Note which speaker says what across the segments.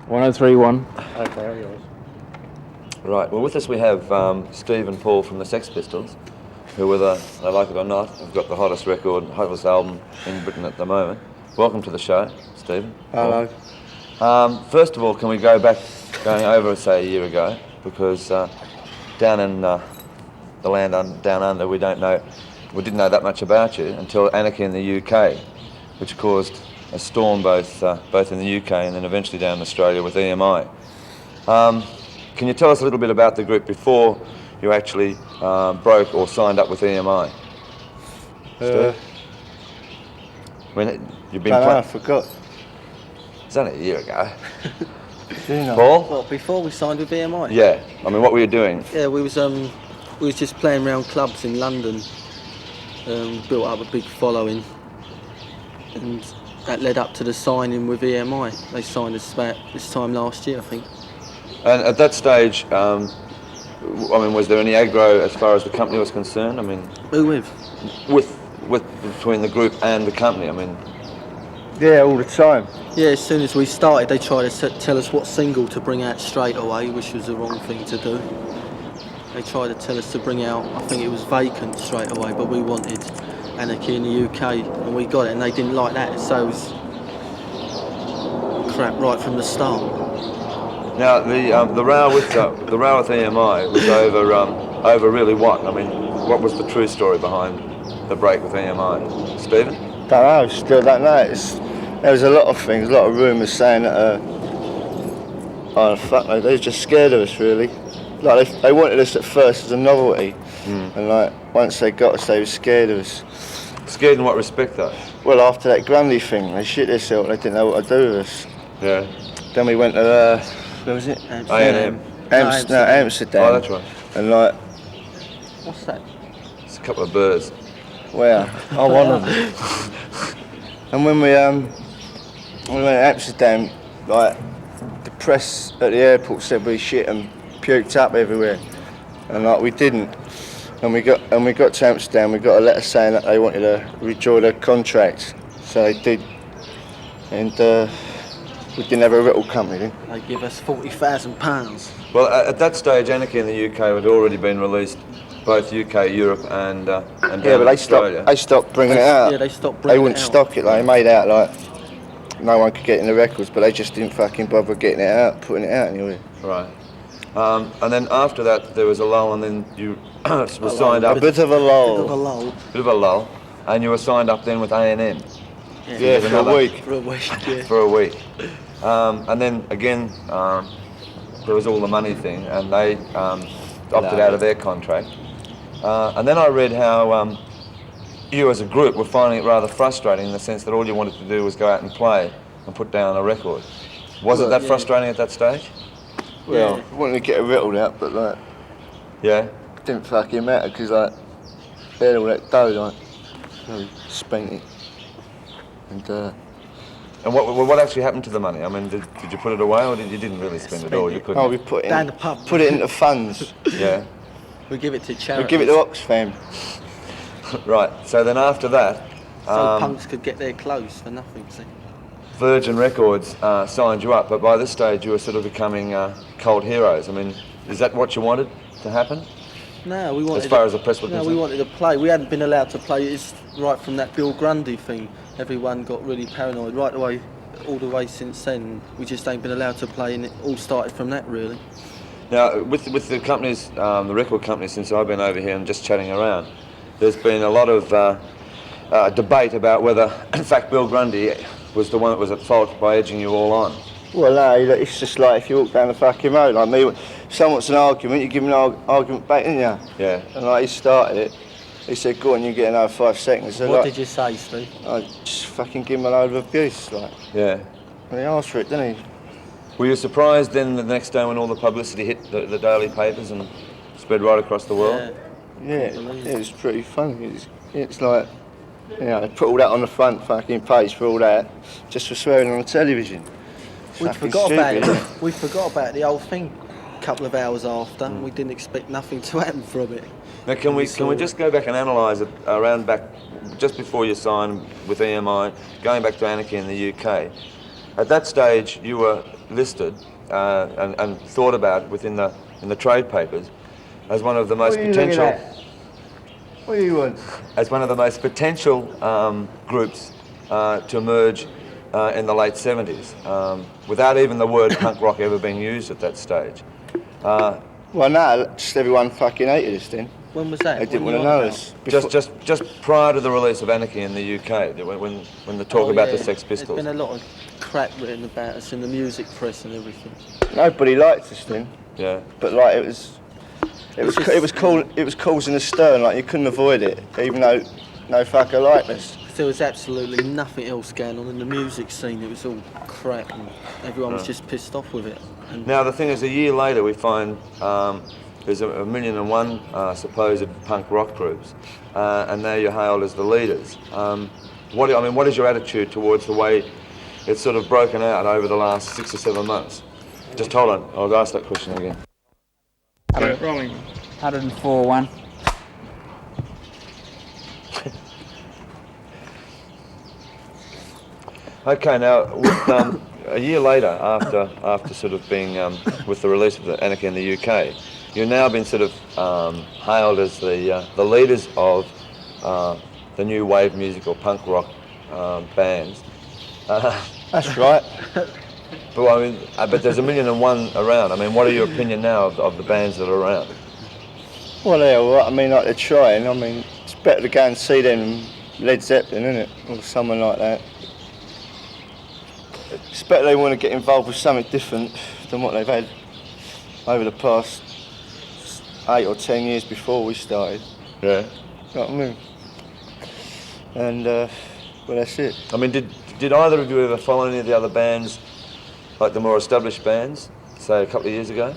Speaker 1: 1031.
Speaker 2: Okay, yours.
Speaker 3: Right, well with us we have Steve and Paul from the Sex Pistols, who whether they like it or not, have got the hottest record, hottest album in Britain at the moment. Welcome to the show, Stephen.
Speaker 2: Hello.
Speaker 3: First of all, can we go back, going over, say, a year ago, because down in the land down under, we didn't know that much about you until Anarchy in the UK, which caused a storm both in the UK and then eventually down in Australia with EMI. Can you tell us a little bit about the group before you actually broke or signed up with EMI? Steve? You've been
Speaker 2: I forgot.
Speaker 3: It's only a year ago.
Speaker 2: You know.
Speaker 3: Paul?
Speaker 4: Well, before we signed with EMI?
Speaker 3: Yeah. I mean, what were you doing?
Speaker 4: Yeah, we was just playing around clubs in London. Built up a big following, and that led up to the signing with EMI. They signed us about this time last year, I think.
Speaker 3: And at that stage, I mean, was there any aggro as far as the company was concerned? I mean,
Speaker 4: Who with?
Speaker 3: With between the group and the company. I mean,
Speaker 2: Yeah, all the time.
Speaker 4: Yeah, as soon as we started, they tried to tell us what single to bring out straight away, which was the wrong thing to do. They tried to tell us to bring out, I think it was Vacant straight away, but we wanted Anarchy in the UK, and we got it, and they didn't like that, so it was crap right from the start.
Speaker 3: now the row with EMI was over really what? I mean, what was the true story behind the break with EMI, Stephen?
Speaker 2: Don't know, still don't know. There was a lot of things, a lot of rumours saying that, oh fuck no, they were just scared of us really. Like they wanted us at first as a novelty, and like once they got us, they were scared of us.
Speaker 3: Scared in what respect though?
Speaker 2: Well, after that Grundy thing, they shit themselves, they didn't know what to do with us.
Speaker 3: Yeah.
Speaker 2: Then we went to, where was it?
Speaker 3: A&M.
Speaker 2: Amsterdam.
Speaker 3: Oh, that's right.
Speaker 2: And like,
Speaker 4: What's that?
Speaker 3: It's a couple of birds.
Speaker 2: where? Oh, one of them. And when we went to Amsterdam, like the press at the airport said we shit and puked up everywhere, and like we didn't. And we got to Amsterdam, we got a letter saying that they wanted to withdraw their contract, so they did. And we didn't have a rental company then.
Speaker 4: They give us £40,000.
Speaker 3: Well, at that stage, Anarchy in the UK had already been released, both UK, Europe, and
Speaker 2: Yeah,
Speaker 3: down
Speaker 2: but they
Speaker 3: Australia.
Speaker 2: stopped bringing it out.
Speaker 4: Yeah, they stopped
Speaker 2: They
Speaker 4: bringing
Speaker 2: wouldn't
Speaker 4: it out.
Speaker 2: stock it. Like they made out like no one could get in the records, but they just didn't fucking bother getting it out, putting it out anyway.
Speaker 3: Right. And then after that, there was a lull, and then you were signed up.
Speaker 2: A bit of a
Speaker 4: Bit of a
Speaker 2: lull.
Speaker 4: lull.
Speaker 3: Bit of a lull, and you were signed up then with A&M.
Speaker 2: Yeah, for a week.
Speaker 4: For a week, yeah.
Speaker 3: For a week. And then again, there was all the money thing, and they opted out of their contract. And then I read how you as a group were finding it rather frustrating in the sense that all you wanted to do was go out and play and put down a record. Was it that frustrating at that stage?
Speaker 2: Well, I wanted to get it whittled out, but like,
Speaker 3: Yeah?
Speaker 2: it didn't fucking matter because like, they had all that dough, like, so we spent it.
Speaker 3: And what actually happened to the money? I mean, did you put it away, or you didn't really spend it all? You couldn't.
Speaker 2: Oh, we put it
Speaker 4: Down
Speaker 2: in,
Speaker 4: the pub.
Speaker 2: put it into funds.
Speaker 3: Yeah.
Speaker 4: We give it to
Speaker 2: We
Speaker 4: charity.
Speaker 2: give it to Oxfam.
Speaker 3: Right. So then after that,
Speaker 4: So punks could get their clothes for nothing, see?
Speaker 3: Virgin Records signed you up, but by this stage you were sort of becoming cult heroes. I mean, is that what you wanted to happen?
Speaker 4: No, we wanted.
Speaker 3: As far as the press was
Speaker 4: no,
Speaker 3: concerned?
Speaker 4: we wanted to play. We hadn't been allowed to play. It's right from that Bill Grundy thing. Everyone got really paranoid right away, all the way since then. We just ain't been allowed to play, and it all started from that, really.
Speaker 3: Now, with the companies, the record companies, since I've been over here and just chatting around, there's been a lot of debate about whether, in fact, Bill Grundy was the one that was at fault by edging you all on.
Speaker 2: Well, no, it's just like if you walk down the fucking road, like me, if someone wants an argument, you give him an argument back, didn't you?
Speaker 3: Yeah.
Speaker 2: And like he started it, he said, go on, you get another 5 seconds. So,
Speaker 4: What
Speaker 2: like,
Speaker 4: did you say, Steve?
Speaker 2: I just fucking give him a load of abuse, like.
Speaker 3: Yeah.
Speaker 2: And he asked for it, didn't he?
Speaker 3: Were you surprised then the next day when all the publicity hit the daily papers and spread right across the world?
Speaker 2: Yeah, it was pretty funny. It's like, you know, they put all that on the front fucking page for all that, just for swearing on the television.
Speaker 4: We
Speaker 2: Fucking
Speaker 4: forgot about
Speaker 2: stupid, isn't
Speaker 4: it. We forgot about the whole thing a couple of hours after. And we didn't expect nothing to happen from it.
Speaker 3: Now, can we just go back and analyse it around back, just before you signed with EMI, going back to Anarchy in the UK? At that stage, you were listed and thought about in the trade papers as one of the most potential.
Speaker 2: What do you want?
Speaker 3: As one of the most potential groups to emerge in the late 70s, without even the word punk rock ever being used at that stage.
Speaker 2: Well, no, just everyone fucking hated us then.
Speaker 4: When was that?
Speaker 2: They didn't
Speaker 4: When
Speaker 2: want to
Speaker 4: you on
Speaker 2: know
Speaker 4: about?
Speaker 2: us.
Speaker 3: Just prior to the release of Anarchy in the UK, when the talk about the Sex Pistols.
Speaker 4: There's been a lot of crap written about us in the music press and everything.
Speaker 2: Nobody liked us then.
Speaker 3: Yeah.
Speaker 2: But like it was causing a stir, like you couldn't avoid it, even though no fucker liked us.
Speaker 4: There was absolutely nothing else going on in the music scene. It was all crap, and everyone was just pissed off with it. And
Speaker 3: Now the thing is, a year later we find there's a million and one supposed punk rock groups, and now you're hailed as the leaders. What is your attitude towards the way it's sort of broken out over the last 6 or 7 months? Just hold on, I'll ask that question again.
Speaker 1: Rolling. 104.1.
Speaker 3: Okay, now with, a year later, after sort of being with the release of the Anarchy in the UK, you've now been sort of hailed as the leaders of the new wave music or punk rock bands.
Speaker 2: That's right.
Speaker 3: But there's a million and one around. I mean, what are your opinion now of the bands that are around?
Speaker 2: Well, they're all right. I mean, like they're trying. I mean, it's better to go and see them than Led Zeppelin, isn't it? Or someone like that. It's better they want to get involved with something different than what they've had over the past 8 or 10 years before we started.
Speaker 3: Yeah.
Speaker 2: You know what I mean? And, well, that's it.
Speaker 3: I mean, did either of you ever follow any of the other bands, like the more established bands, say a couple of years ago?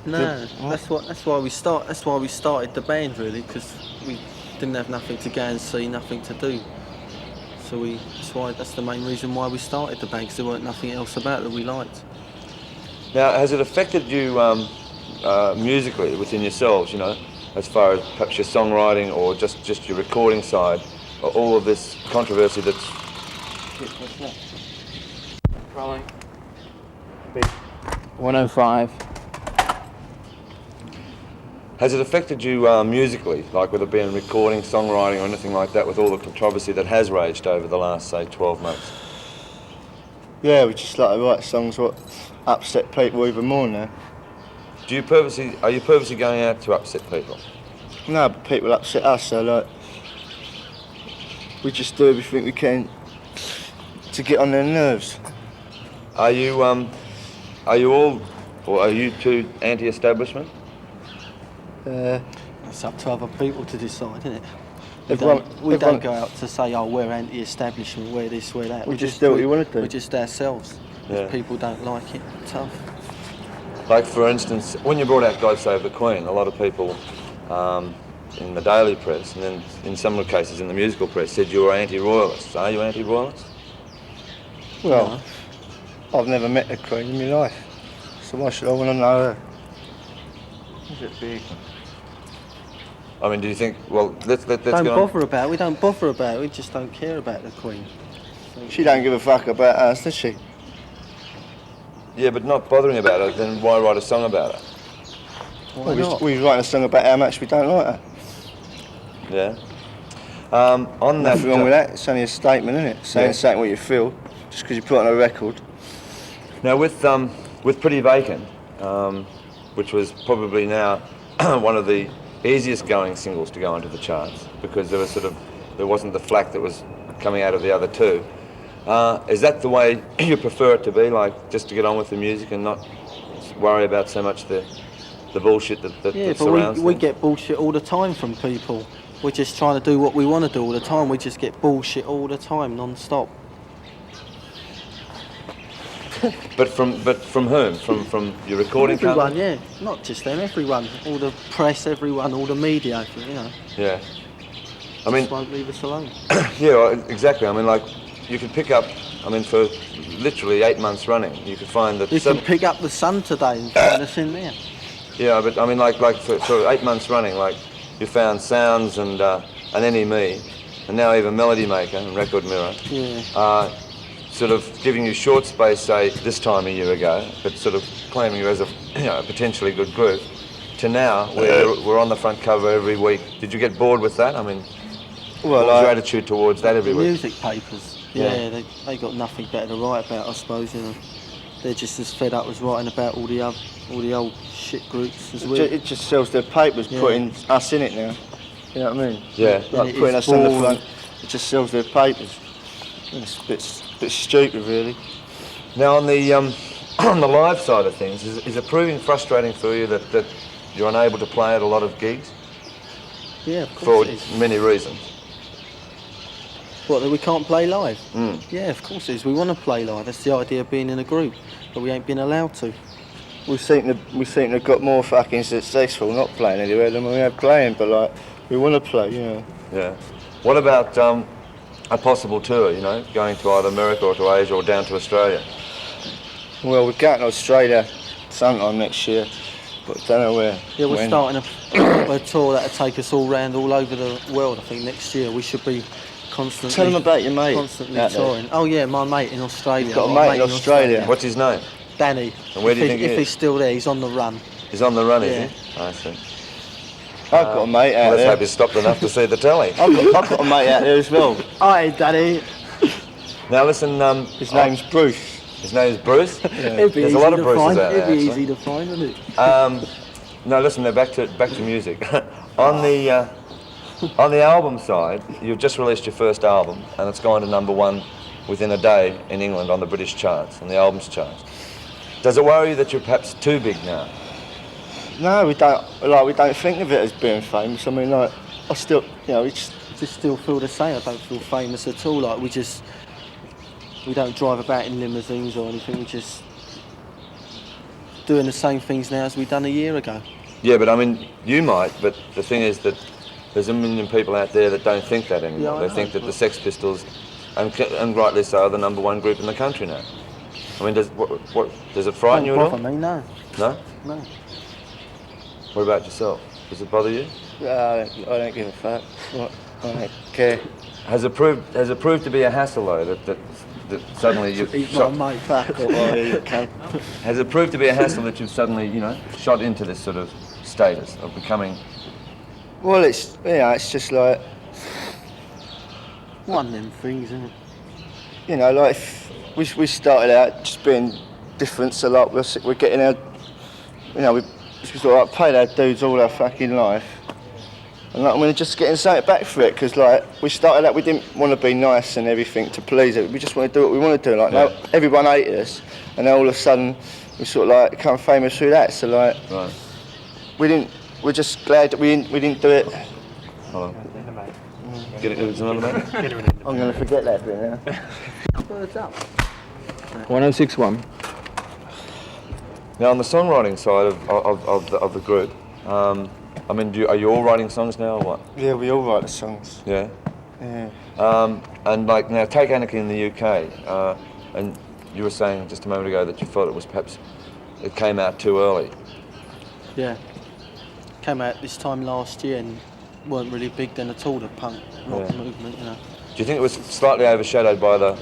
Speaker 4: no, that's why we started the band, really, because we didn't have nothing to go and see, nothing to do. So that's the main reason why we started the band, because there weren't nothing else about that we liked.
Speaker 3: Now, has it affected you musically within yourselves, you know, as far as perhaps your songwriting or just your recording side, or all of this controversy that's...
Speaker 1: Rolling. 105.
Speaker 3: Has it affected you musically, like whether it be in recording, songwriting or anything like that, with all the controversy that has raged over the last, say, 12 months?
Speaker 2: Yeah, we just like to write songs what upset people even more now.
Speaker 3: Are you purposely going out to upset people?
Speaker 2: No, but people upset us, so like, we just do everything we can to get on their nerves.
Speaker 3: Are you all, or are you two anti-establishment?
Speaker 4: It's up to other people to decide, isn't it?
Speaker 2: Everyone-
Speaker 4: Don't go out to say, oh, we're anti-establishment, we're this, we're that.
Speaker 2: We just do what you want to do.
Speaker 4: We're just ourselves.
Speaker 3: Yeah.
Speaker 4: If people don't like it, tough.
Speaker 3: Like, for instance, when you brought out God Save the Queen, a lot of people in the daily press, and then in some cases in the musical press, said you were anti-royalists. Are you anti-royalists?
Speaker 2: Well, I've never met the Queen in my life, so why should I want to know her? Is it big?
Speaker 3: I mean, do you think, well, let's
Speaker 4: Don't
Speaker 3: go on.
Speaker 4: bother about it. We don't bother about it. We just don't care about the Queen.
Speaker 2: She don't give a fuck about us, does she?
Speaker 3: Yeah, but not bothering about it, then why write a song about it?
Speaker 4: Why not?
Speaker 2: We was writing a song about how much we don't like her.
Speaker 3: Yeah. On that,
Speaker 2: Nothing wrong with that. It's only a statement, isn't it? Saying
Speaker 3: Yeah.
Speaker 2: something what you feel, just because you put it on a record.
Speaker 3: Now with Pretty Vacant, which was probably now one of the easiest going singles to go onto the charts, because there wasn't the flack that was coming out of the other two. Is that the way you prefer it to be, like just to get on with the music and not worry about so much the bullshit that
Speaker 4: Yeah,
Speaker 3: surrounds
Speaker 4: but we
Speaker 3: things?
Speaker 4: get bullshit all the time from people. We're just trying to do what we want to do all the time. We just get bullshit all the time, non-stop.
Speaker 3: But from whom? From your recording
Speaker 4: Everyone,
Speaker 3: company?
Speaker 4: yeah. Not just them, everyone. All the press, everyone, all the media, you know.
Speaker 3: Yeah. I mean,
Speaker 4: Just won't leave us alone.
Speaker 3: yeah, well, exactly. I mean, like, you could pick up, I mean, for literally 8 months running, you could find that...
Speaker 4: You can pick up the Sun today and find us in there.
Speaker 3: Yeah, but I mean, like for 8 months running, like, you found Sounds and an NME, and now even Melody Maker and Record Mirror.
Speaker 4: Yeah.
Speaker 3: sort of giving you short space, say, this time a year ago, but sort of claiming you as a, a potentially good group, to now, where we're on the front cover every week. Did you get bored with that? I mean, what was your attitude towards that every week?
Speaker 4: Music papers, they got nothing better to write about, I suppose, you know. They're just as fed up as writing about all the old shit groups as well.
Speaker 2: It just sells their papers, putting us in it now. You know what I mean?
Speaker 3: Yeah.
Speaker 2: Like putting us on the front, it just sells their papers. It's a bit stupid, really.
Speaker 3: Now, on the on the live side of things, is it proving frustrating for you that you're unable to play at a lot of gigs?
Speaker 4: Yeah, of course it is.
Speaker 3: For many reasons.
Speaker 4: What, that we can't play live?
Speaker 3: Mm.
Speaker 4: Yeah, of course it is. We want to play live. That's the idea of being in a group, but we ain't been allowed to.
Speaker 2: We seem to have got more fucking successful not playing anywhere than we have playing, but like, we want to play, you know.
Speaker 3: Yeah. What about a possible tour, you know, going to either America or to Asia or down to Australia?
Speaker 2: Well, we're going to Australia sometime next year, but don't know where.
Speaker 4: Yeah, we're starting a tour that'll take us all over the world, I think, next year. We should be constantly...
Speaker 2: Tell them about your mate.
Speaker 4: Constantly touring. Oh yeah, my mate in Australia.
Speaker 2: You've got a mate in Australia.
Speaker 3: What's his name?
Speaker 4: Danny.
Speaker 3: And where do you think he is?
Speaker 4: If he's still there, he's on the run.
Speaker 3: He's on the run,
Speaker 4: Yeah.
Speaker 3: is he? I see.
Speaker 2: I've got a mate out
Speaker 3: Let's
Speaker 2: there.
Speaker 3: hope he's stopped enough to see the telly.
Speaker 2: I've got a mate out there as well.
Speaker 4: Hi, Danny.
Speaker 3: Now listen,
Speaker 2: His name's Bruce.
Speaker 3: his name's Bruce?
Speaker 4: It'd be
Speaker 3: There's
Speaker 4: easy
Speaker 3: a lot of
Speaker 4: to
Speaker 3: Bruces
Speaker 4: find.
Speaker 3: out there,
Speaker 4: It'd be
Speaker 3: actually.
Speaker 4: easy to find, wouldn't it?
Speaker 3: No, listen, now back to music. On the album side, you've just released your first album, and it's gone to #1 within a day in England on the British charts, on the albums charts. Does it worry you that you're perhaps too big now?
Speaker 2: No, we don't. Like, we don't think of it as being famous. I mean, like, I still, you know, it's
Speaker 4: Just still feel the same. I don't feel famous at all. Like we don't drive about in limousines or anything. We're just doing the same things now as we done a year ago.
Speaker 3: Yeah, but I mean, you might, but the thing is that there's a million people out there that don't think that anymore.
Speaker 4: Yeah, I
Speaker 3: they
Speaker 4: know,
Speaker 3: think that
Speaker 4: but-
Speaker 3: the Sex Pistols, and rightly so, are the #1 group in the country now. I mean, does it frighten you at all?
Speaker 4: Don't bother me, no.
Speaker 3: No?
Speaker 4: No.
Speaker 3: What about yourself? Does it bother you?
Speaker 2: I don't give a fuck. I don't care.
Speaker 3: Has it proved to be a hassle though that suddenly you've
Speaker 4: Eat
Speaker 3: shot,
Speaker 4: my mate.
Speaker 2: Fuck all you cunt.
Speaker 3: has it proved to be a hassle that you've suddenly, you know, shot into this sort of status of becoming?
Speaker 2: Well, it's, you know, it's just like,
Speaker 4: One of them things, isn't it?
Speaker 2: you know, like, if we started out just being different, so like we're getting our, you know, we sort of like paid our dues all our fucking life, and like we're just getting something back for it, because like we started out, we didn't want to be nice and everything to please it. We just want to do what we want to do. Like, now everyone hated us, and then all of a sudden we sort of like become famous through that. So like,
Speaker 3: Right.
Speaker 2: we're just glad that we didn't do it.
Speaker 3: Hold on. Get it, it's another mate?
Speaker 2: I'm gonna forget that bit now.
Speaker 4: What's up?
Speaker 1: 1061.
Speaker 3: Now, on the songwriting side of the group, I mean, are you all writing songs now or what?
Speaker 2: Yeah, we all write the songs.
Speaker 3: Yeah.
Speaker 2: Yeah.
Speaker 3: And like now, take Anarchy in the UK, and you were saying just a moment ago that you thought it was perhaps it came out too early.
Speaker 4: Yeah. Came out this time last year and weren't really big then at all, the punk rock movement, you know.
Speaker 3: Do you think it was slightly overshadowed by the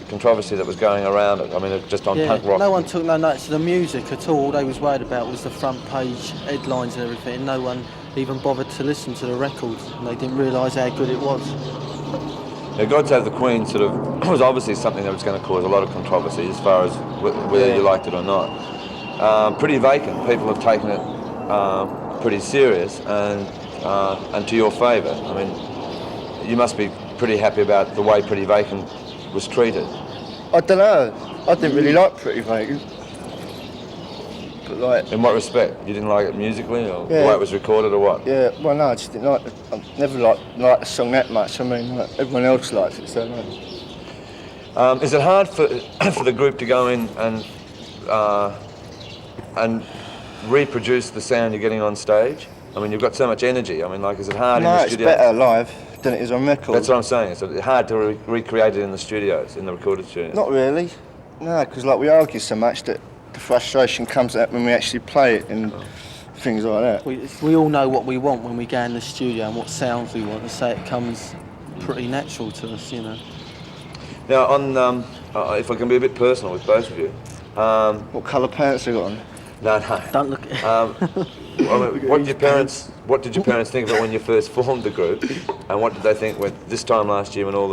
Speaker 3: controversy that was going around it? I mean, just on punk rock.
Speaker 4: No one took no notice of the music at all. All they was worried about was the front page headlines and everything. No one even bothered to listen to the records, and they didn't realise how good it was.
Speaker 3: Now, God Save the Queen sort of was obviously something that was going to cause a lot of controversy as far as whether you liked it or not. Pretty Vacant, people have taken it pretty serious and to your favour. I mean, you must be pretty happy about the way Pretty Vacant was treated.
Speaker 2: I don't know. I didn't really like Pretty Vacant. But like,
Speaker 3: In what respect? You didn't like it musically, or the
Speaker 2: Yeah.
Speaker 3: way it was recorded, or what?
Speaker 2: yeah, well no, I just didn't like it. I never liked the song that much. I mean, like, everyone else likes it, so no.
Speaker 3: Is it hard for for the group to go in and reproduce the sound you're getting on stage? I mean, you've got so much energy. I mean, like, is it hard in
Speaker 2: No,
Speaker 3: the
Speaker 2: it's
Speaker 3: studio?
Speaker 2: better live than it is on record.
Speaker 3: That's what I'm saying. It's hard to recreate it in the studios, in the recorded studios.
Speaker 2: Not really. No, because like we argue so much that the frustration comes out when we actually play it and things like that.
Speaker 4: We all know what we want when we go in the studio and what sounds we want, and so it comes pretty natural to us, you know.
Speaker 3: Now, on if I can be a bit personal with both of you,
Speaker 2: What colour pants have you got on?
Speaker 3: no.
Speaker 4: Don't look.
Speaker 3: I mean, what did your parents think of it when you first formed the group, and what did they think when this time last year when all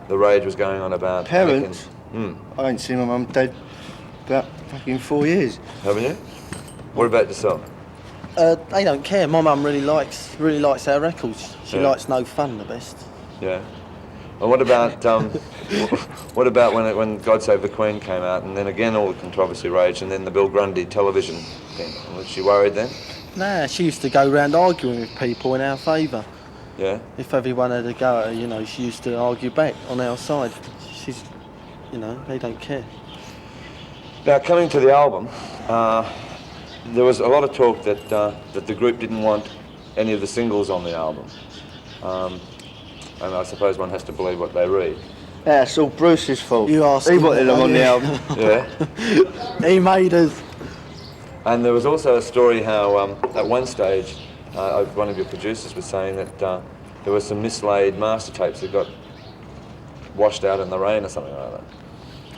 Speaker 3: the rage was going on about
Speaker 2: Parents?
Speaker 3: Anakin?
Speaker 2: I ain't seen my mum and dad about fucking 4 years.
Speaker 3: Haven't you? What about yourself?
Speaker 4: They don't care. My mum really likes our records. She
Speaker 3: Yeah.
Speaker 4: likes No Fun the best.
Speaker 3: Yeah. And what about what about when God Save the Queen came out, and then again all the controversy raged, and then the Bill Grundy television thing? Was she worried then?
Speaker 4: Nah, she used to go round arguing with people in our favour.
Speaker 3: Yeah.
Speaker 4: If everyone had a go at her, you know, she used to argue back on our side. She's, you know, they don't care.
Speaker 3: Now, coming to the album, there was a lot of talk that that the group didn't want any of the singles on the album, and I suppose one has to believe what they read.
Speaker 2: Yeah, it's all Bruce's fault.
Speaker 4: You asked
Speaker 2: He
Speaker 4: him
Speaker 2: wanted them on the album.
Speaker 3: Yeah.
Speaker 4: He made us.
Speaker 3: And there was also a story how at one stage one of your producers was saying that there were some mislaid master tapes that got washed out in the rain or something like that.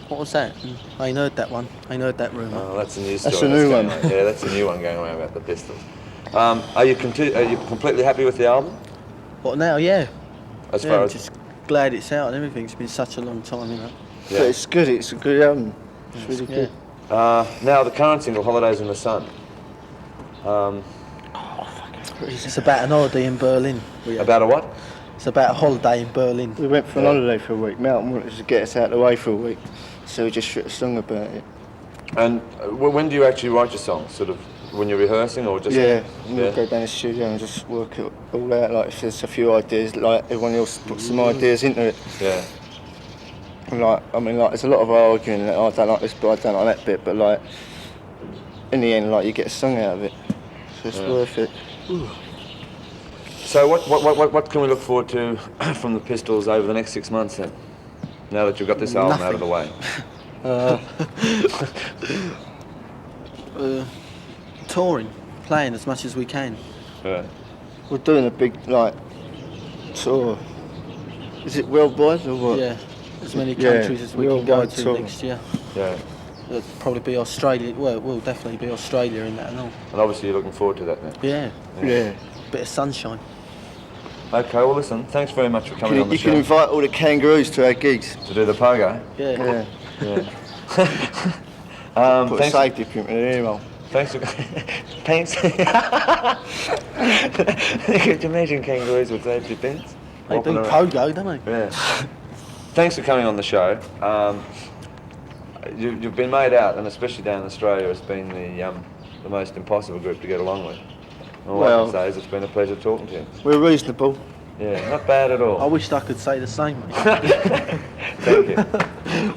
Speaker 4: What was that? I ain't heard that one. I ain't heard that rumour.
Speaker 3: Oh, that's a new story.
Speaker 2: That's a new
Speaker 3: going
Speaker 2: one.
Speaker 3: around. Yeah, that's a new one going around about the Pistols. Are you completely happy with the album?
Speaker 4: What now? Yeah.
Speaker 3: As
Speaker 4: Yeah,
Speaker 3: far
Speaker 4: I'm
Speaker 3: as
Speaker 4: just glad it's out and everything. It's been such a long time, you know.
Speaker 3: yeah.
Speaker 2: But it's good, it's a good album. It's really good.
Speaker 3: Now the current single, "Holidays in the Sun."
Speaker 4: It's about an holiday in Berlin.
Speaker 3: About a what?
Speaker 4: It's about a holiday in Berlin.
Speaker 2: We went for an holiday for a week. Melton wanted to get us out of the way for a week, so we just wrote a song about it.
Speaker 3: And when do you actually write your songs? Sort of when you're rehearsing, or just
Speaker 2: Yeah, and we'll go down the studio and just work it all out. Like if there's a few ideas, like everyone else puts some ideas into it.
Speaker 3: Yeah.
Speaker 2: And like, I mean, like there's a lot of arguing. That I don't like this bit, I don't like that bit, but like in the end, like you get a song out of it, so it's worth it.
Speaker 3: So what can we look forward to from the Pistols over the next 6 months then? Now that you've got this album out of the way.
Speaker 4: Touring, playing as much as we can.
Speaker 3: Yeah.
Speaker 2: We're doing a big like tour. Is it worldwide or what?
Speaker 4: Yeah, as many
Speaker 2: Yeah,
Speaker 4: countries as we can go
Speaker 2: worldwide
Speaker 4: to
Speaker 2: tour.
Speaker 4: next year.
Speaker 3: Yeah.
Speaker 4: It'll probably be Australia. Well, it will definitely be Australia in that and all.
Speaker 3: And obviously you're looking forward to that then.
Speaker 4: Yeah,
Speaker 2: Yeah.
Speaker 4: bit of sunshine.
Speaker 3: Okay, well listen, thanks very much for coming on the
Speaker 2: You can
Speaker 3: show.
Speaker 2: invite all the kangaroos to our gigs.
Speaker 3: To do the pogo.
Speaker 4: Yeah.
Speaker 2: Yeah. Put a
Speaker 3: Thanks.
Speaker 2: safety pin in the email.
Speaker 3: Thanks for thanks. Could you imagine kangaroos with safety pins?
Speaker 4: They
Speaker 3: Walking
Speaker 4: do
Speaker 3: around.
Speaker 4: pogo, don't they?
Speaker 3: Yeah. Thanks for coming on the show. You've been made out, and especially down in Australia, it's been the most impossible group to get along with. And all I
Speaker 2: Well-
Speaker 3: can say is it's been a pleasure talking to you.
Speaker 2: We're reasonable.
Speaker 3: Yeah, not bad at all.
Speaker 4: I wished I could say the same, mate.
Speaker 3: Thank you.